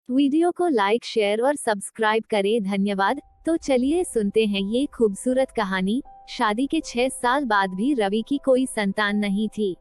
Video को like, share और subscribe करें, धन्यवाद। तो चलिए सुनते हैं ये खूबसूरत कहानी। शादी के 6 साल बाद भी रवि की कोई संतान नहीं थी।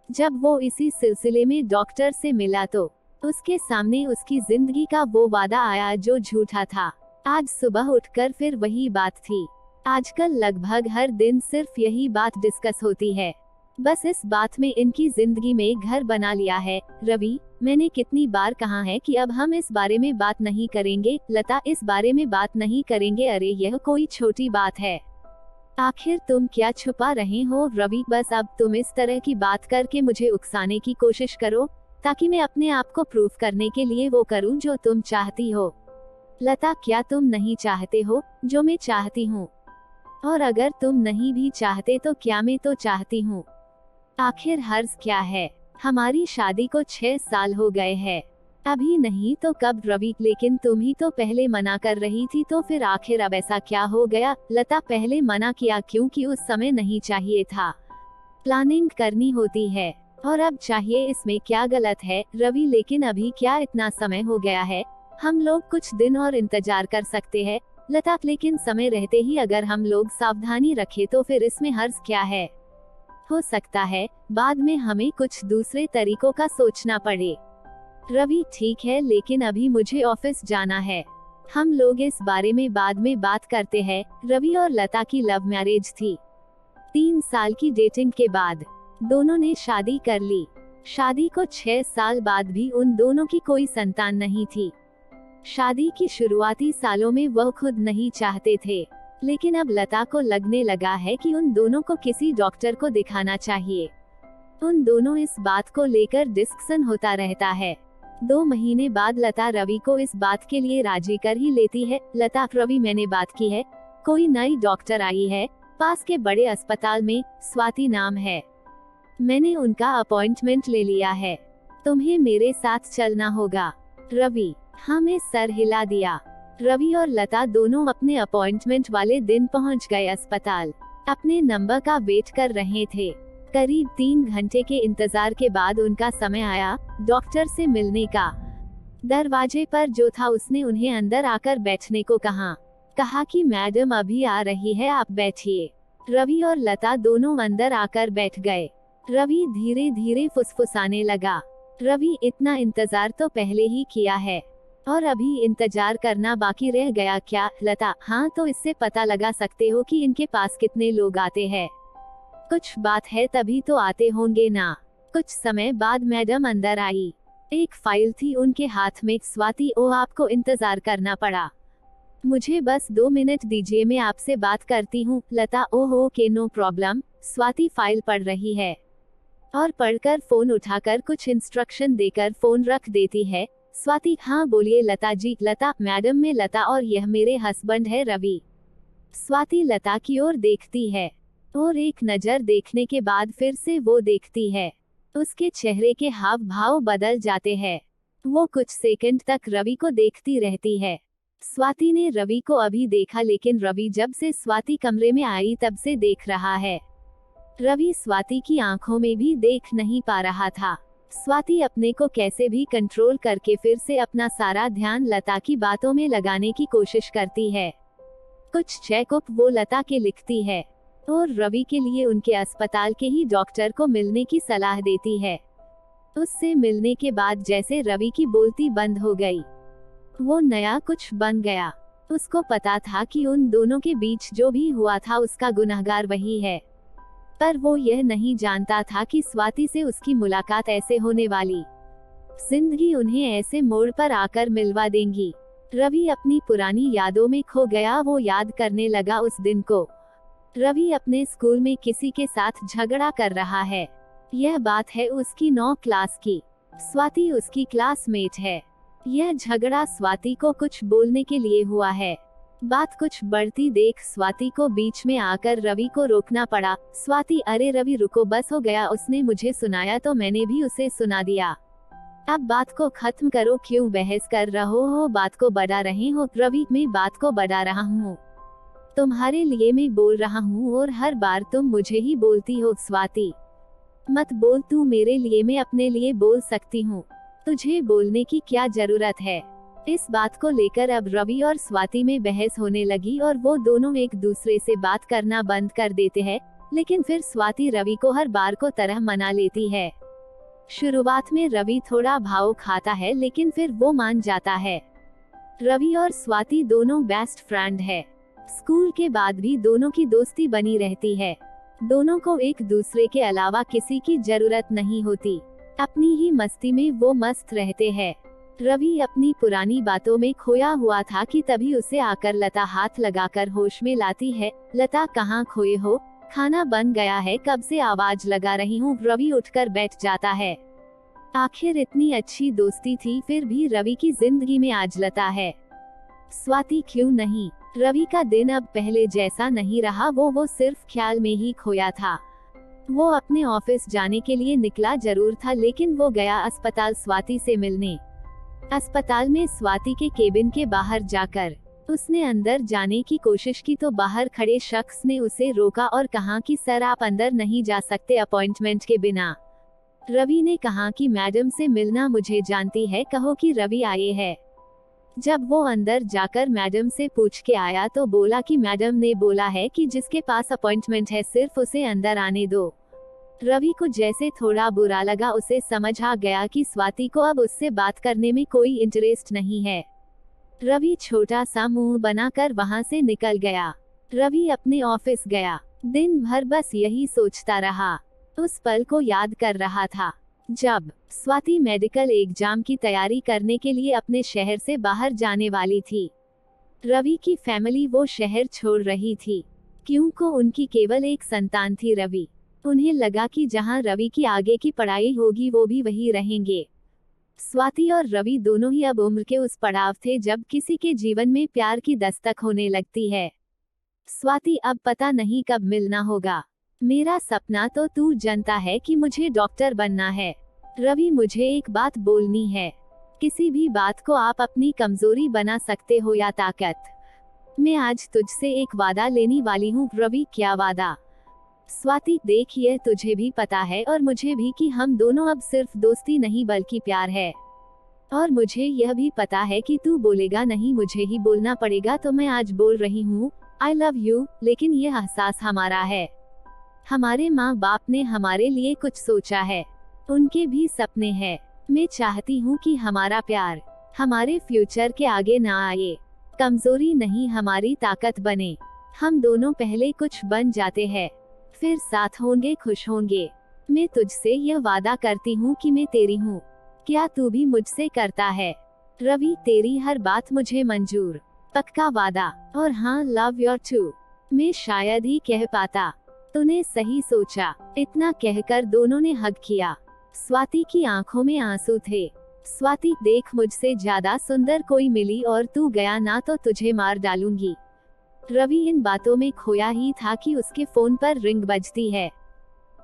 जब वो इसी सिलसिले में डॉक्टर से मिला तो उसके सामने उसकी जिंदगी का वो वादा आया जो झूठा था। आज सुबह उठकर फिर वही बात थी। आजकल लगभग हर दिन सिर्फ यही बात डिस्कस होती है। बस इस बात में इनकी जिंदगी में घर बना लिया है। रवि, मैंने कितनी बार कहा है कि अब हम इस बारे में बात नहीं करेंगे। लता, इस बारे में बात नहीं करेंगे। अरे यह कोई छोटी बात है। आखिर तुम क्या छुपा रहे हो रवि? बस अब तुम इस तरह की बात करके मुझे उकसाने की कोशिश करो ताकि मैं अपने आप को प्रूफ करने के लिए वो करूं जो तुम चाहती हो। लता, क्या तुम नहीं चाहते हो जो मैं चाहती हूँ? और अगर तुम नहीं भी चाहते तो क्या मैं तो चाहती हूँ। आखिर हर्ज क्या है? हमारी शादी को 6 साल हो गए हैं। अभी नहीं तो कब रवि? लेकिन तुम ही तो पहले मना कर रही थी, तो फिर आखिर अब ऐसा क्या हो गया? लता, पहले मना किया क्योंकि उस समय नहीं चाहिए था। प्लानिंग करनी होती है और अब चाहिए, इसमें क्या गलत है रवि? लेकिन अभी क्या इतना समय हो गया है? हम लोग कुछ दिन और इंतजार कर सकते हैं लता, लेकिन समय रहते ही अगर हम लोग सावधानी रखें तो फिर इसमें हर्ज क्या है? हो सकता है बाद में हमें कुछ दूसरे तरीकों का सोचना पड़े। रवि, ठीक है, लेकिन अभी मुझे ऑफिस जाना है। हम लोग इस बारे में बाद में बात करते हैं। रवि और लता की लव मैरिज थी। 3 साल की डेटिंग के बाद दोनों ने शादी कर ली। शादी को 6 साल बाद भी उन दोनों की कोई संतान नहीं थी। शादी की शुरुआती सालों में वह खुद नहीं चाहते थे, लेकिन अब लता को लगने लगा है कि उन दोनों को किसी डॉक्टर को दिखाना चाहिए। उन दोनों इस बात को लेकर डिस्कशन होता रहता है। 2 महीने बाद लता रवि को इस बात के लिए राजी कर ही लेती है। लता, रवि, मैंने बात की है, कोई नई डॉक्टर आई है पास के बड़े अस्पताल में, स्वाति नाम है। मैंने उनका अपॉइंटमेंट ले लिया है, तुम्हें मेरे साथ चलना होगा। रवि, हमें सर हिला दिया। रवि और लता दोनों अपने अपॉइंटमेंट वाले दिन पहुंच गए अस्पताल। अपने नंबर का वेट कर रहे थे। करीब 3 घंटे के इंतजार के बाद उनका समय आया डॉक्टर से मिलने का। दरवाजे पर जो था उसने उन्हें अंदर आकर बैठने को कहा कि मैडम अभी आ रही है, आप बैठिए। रवि और लता दोनों अंदर आकर बैठ गए। रवि धीरे धीरे फुसफुसाने लगा। रवि, इतना इंतजार तो पहले ही किया है और अभी इंतजार करना बाकी रह गया क्या? लता, हाँ, तो इससे पता लगा सकते हो कि इनके पास कितने लोग आते हैं। कुछ बात है तभी तो आते होंगे ना। कुछ समय बाद मैडम अंदर आई। एक फाइल थी उनके हाथ में। स्वाति, ओ, आपको इंतजार करना पड़ा। मुझे बस 2 मिनट दीजिए, मैं आपसे बात करती हूँ। लता, ओहो के, नो प्रॉब्लम। स्वाति फाइल पढ़ रही है और पढ़कर फोन उठाकर कुछ इंस्ट्रक्शन देकर फोन रख देती है। स्वाति, हाँ बोलिए लता जी। लता, मैडम, मैं लता और यह मेरे हस्बैंड है रवि। स्वाति लता की ओर देखती है और एक नजर देखने के बाद फिर से वो देखती है। उसके चेहरे के हाव भाव बदल जाते हैं। वो कुछ सेकंड तक रवि को देखती रहती है। स्वाति ने रवि को अभी देखा, लेकिन रवि जब से स्वाति कमरे में आई तब से देख रहा है। रवि स्वाति की आंखों में भी देख नहीं पा रहा था। स्वाति अपने को कैसे भी कंट्रोल करके फिर से अपना सारा ध्यान लता की बातों में लगाने की कोशिश करती है। कुछ चेकअप वो लता के लिखती है और रवि के लिए उनके अस्पताल के ही डॉक्टर को मिलने की सलाह देती है। उससे मिलने के बाद जैसे रवि की बोलती बंद हो गई। वो नया कुछ बन गया। उसको पता था कि उन दोनों के बीच जो भी हुआ था उसका गुनहगार वही है, पर वो यह नहीं जानता था कि स्वाति से उसकी मुलाकात ऐसे होने वाली। जिंदगी उन्हें ऐसे मोड़ पर आकर मिलवा देंगी। रवि अपनी पुरानी यादों में खो गया। वो याद करने लगा उस दिन को। रवि अपने स्कूल में किसी के साथ झगड़ा कर रहा है। यह बात है उसकी 9 क्लास की। स्वाति उसकी क्लासमेट है। यह झगड़ा स्वाति को कुछ बोलने के लिए हुआ है। बात कुछ बढ़ती देख स्वाति को बीच में आकर रवि को रोकना पड़ा। स्वाति, अरे रवि रुको, बस हो गया, उसने मुझे सुनाया तो मैंने भी उसे सुना दिया। अब बात को खत्म करो, क्यों बहस कर रहे हो? बात को बढ़ा रहे हो? रवि, मैं बात को बढ़ा रहा हूँ, तुम्हारे लिए मैं बोल रहा हूँ और हर बार तुम मुझे ही बोलती हो। स्वाति, मत बोल, तू मेरे लिए, मैं अपने लिए बोल सकती हूँ। तुझे बोलने की क्या जरूरत है? इस बात को लेकर अब रवि और स्वाति में बहस होने लगी और वो दोनों एक दूसरे से बात करना बंद कर देते हैं, लेकिन फिर स्वाति रवि को हर बार को तरह मना लेती है। शुरुआत में रवि थोड़ा भाव खाता है, लेकिन फिर वो मान जाता है। रवि और स्वाति दोनों बेस्ट फ्रेंड है। स्कूल के बाद भी दोनों की दोस्ती बनी रहती है। दोनों को एक दूसरे के अलावा किसी की जरूरत नहीं होती। अपनी ही मस्ती में वो मस्त रहते हैं। रवि अपनी पुरानी बातों में खोया हुआ था कि तभी उसे आकर लता हाथ लगाकर होश में लाती है। लता, कहाँ खोए हो? खाना बन गया है, कब से आवाज लगा रही हूँ। रवि उठकर बैठ जाता है। आखिर इतनी अच्छी दोस्ती थी, फिर भी रवि की जिंदगी में आज लता है। स्वाति क्यों नहीं? रवि का दिन अब पहले जैसा नहीं रहा। वो सिर्फ ख्याल में ही खोया था। वो अपने ऑफिस जाने के लिए निकला जरूर था, लेकिन वो गया अस्पताल स्वाति से मिलने। अस्पताल में स्वाति के केबिन के बाहर जाकर उसने अंदर जाने की कोशिश की तो बाहर खड़े शख्स ने उसे रोका और कहा कि सर, आप अंदर नहीं जा सकते अपॉइंटमेंट के बिना। रवि ने कहा कि मैडम से मिलना मुझे जानती है, कहो कि रवि आए हैं। जब वो अंदर जाकर मैडम से पूछ के आया तो बोला कि मैडम ने बोला है कि जिसके पास अपॉइंटमेंट है सिर्फ उसे अंदर आने दो। रवि को जैसे थोड़ा बुरा लगा। उसे समझ आ गया कि स्वाति को अब उससे बात करने में कोई इंटरेस्ट नहीं है। रवि छोटा सा मुंह बनाकर वहां से निकल गया। रवि अपने ऑफिस गया। दिन भर बस यही सोचता रहा। उस पल को याद कर रहा था जब स्वाति मेडिकल एग्जाम की तैयारी करने के लिए अपने शहर से बाहर जाने वाली थी। रवि की फैमिली वो शहर छोड़ रही थी, क्योंकि उनकी केवल एक संतान थी रवि। उन्हें लगा कि जहां रवि की आगे की पढ़ाई होगी वो भी वही रहेंगे। स्वाति और रवि दोनों ही अब उम्र के उस पड़ाव थे जब किसी के जीवन में प्यार की दस्तक होने लगती है। स्वाति, अब पता नहीं कब मिलना होगा। मेरा सपना तो तू जानता है कि मुझे डॉक्टर बनना है। रवि, मुझे एक बात बोलनी है। किसी भी बात को आप अपनी कमजोरी बना सकते हो या ताकत। मैं आज तुझसे एक वादा लेने वाली हूँ। रवि, क्या वादा? स्वाति, देख, ये तुझे भी पता है और मुझे भी कि हम दोनों अब सिर्फ दोस्ती नहीं बल्कि प्यार है। और मुझे यह भी पता है कि तू बोलेगा नहीं, मुझे ही बोलना पड़ेगा, तो मैं आज बोल रही हूँ, आई लव यू। लेकिन यह एहसास हमारा है। हमारे माँ बाप ने हमारे लिए कुछ सोचा है। उनके भी सपने हैं। मैं चाहती हूँ कि हमारा प्यार हमारे फ्यूचर के आगे ना आए। कमजोरी नहीं, हमारी ताकत बने। हम दोनों पहले कुछ बन जाते हैं, फिर साथ होंगे, खुश होंगे। मैं तुझसे यह वादा करती हूँ कि मैं तेरी हूँ। क्या तू भी मुझसे करता है? रवि, तेरी हर बात मुझे मंजूर। पक्का वादा? और हाँ, लव योर टू। मैं शायद ही कह पाता। तूने सही सोचा। इतना कहकर दोनों ने हग किया। स्वाति की आंखों में आंसू थे। स्वाति, देख, मुझसे ज्यादा सुंदर कोई मिली और तू गया ना तो तुझे मार डालूंगी। रवि इन बातों में खोया ही था कि उसके फोन पर रिंग बजती है।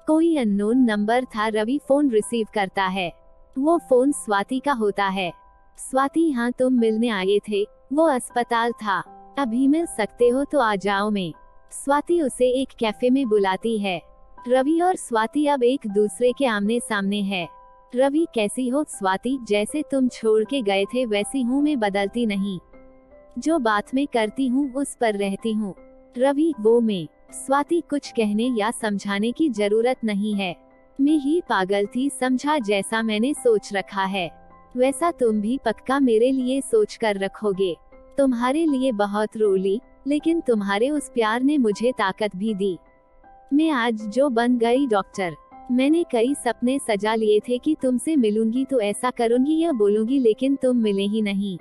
कोई अननोन नंबर था। रवि फोन रिसीव करता है। वो फोन स्वाति का होता है। स्वाति, हाँ, तुम मिलने आए थे? वो अस्पताल था। अभी मिल सकते हो तो आ जाओ। मैं स्वाति उसे एक कैफे में बुलाती है। रवि और स्वाति अब एक दूसरे के आमने सामने है। रवि, कैसी हो? स्वाति, जैसे तुम छोड़ के गए थे वैसी हूँ मैं, बदलती नहीं। जो बात मैं करती हूँ उस पर रहती हूँ। रवि, वो मैं। स्वाति, कुछ कहने या समझाने की जरूरत नहीं है। मैं ही पागल थी, समझा? जैसा मैंने सोच रखा है वैसा तुम भी पक्का मेरे लिए सोच कर रखोगे। तुम्हारे लिए बहुत रो ली, लेकिन तुम्हारे उस प्यार ने मुझे ताकत भी दी। मैं आज जो बन गई डॉक्टर। मैंने कई सपने सजा लिए थे कि तुमसे मिलूंगी तो ऐसा करूंगी या बोलूंगी, लेकिन तुम मिले ही नहीं।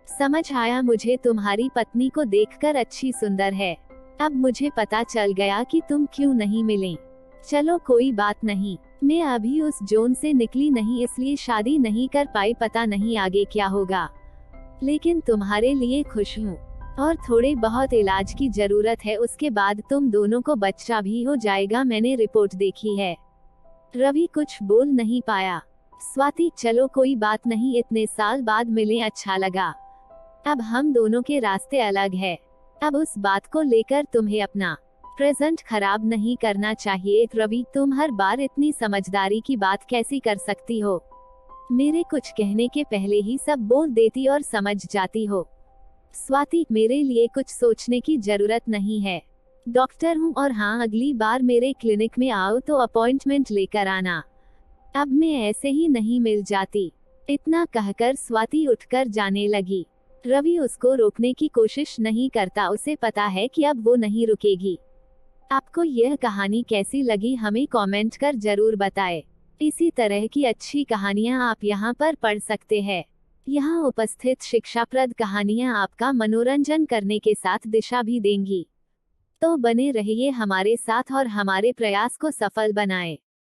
समझ आया मुझे तुम्हारी पत्नी को देखकर, अच्छी सुंदर है। अब मुझे पता चल गया कि तुम क्यों नहीं मिले। चलो कोई बात नहीं, मैं अभी उस जोन से निकली नहीं, इसलिए शादी नहीं कर पाई। पता नहीं आगे क्या होगा, लेकिन तुम्हारे लिए खुश हूँ। और थोड़े बहुत इलाज की जरूरत है, उसके बाद तुम दोनों को बच्चा भी हो जाएगा। मैंने रिपोर्ट देखी है। रवि कुछ बोल नहीं पाया। स्वाति, चलो कोई बात नहीं, इतने साल बाद मिले, अच्छा लगा। अब हम दोनों के रास्ते अलग है। अब उस बात को लेकर तुम्हें अपना प्रेजेंट खराब नहीं करना चाहिए। रवि, तुम हर बार इतनी समझदारी की बात कैसी कर सकती हो? मेरे कुछ कहने के पहले ही सब बोल देती और समझ जाती हो। स्वाति, मेरे लिए कुछ सोचने की जरूरत नहीं है। डॉक्टर हूँ और हाँ, अगली बार मेरे क्लिनिक में आओ तो अपॉइंटमेंट लेकर आना। अब मैं ऐसे ही नहीं मिल जाती। इतना कहकर स्वाति उठकर जाने लगी। रवि उसको रोकने की कोशिश नहीं करता, उसे पता है कि अब वो नहीं रुकेगी। आपको यह कहानी कैसी लगी हमें कमेंट कर जरूर बताएं। इसी तरह की अच्छी कहानियां आप यहां पर पढ़ सकते हैं। यहाँ उपस्थित शिक्षाप्रद कहानियां आपका मनोरंजन करने के साथ दिशा भी देंगी। तो बने रहिए हमारे साथ और हमारे प्रयास को सफल बनाएं।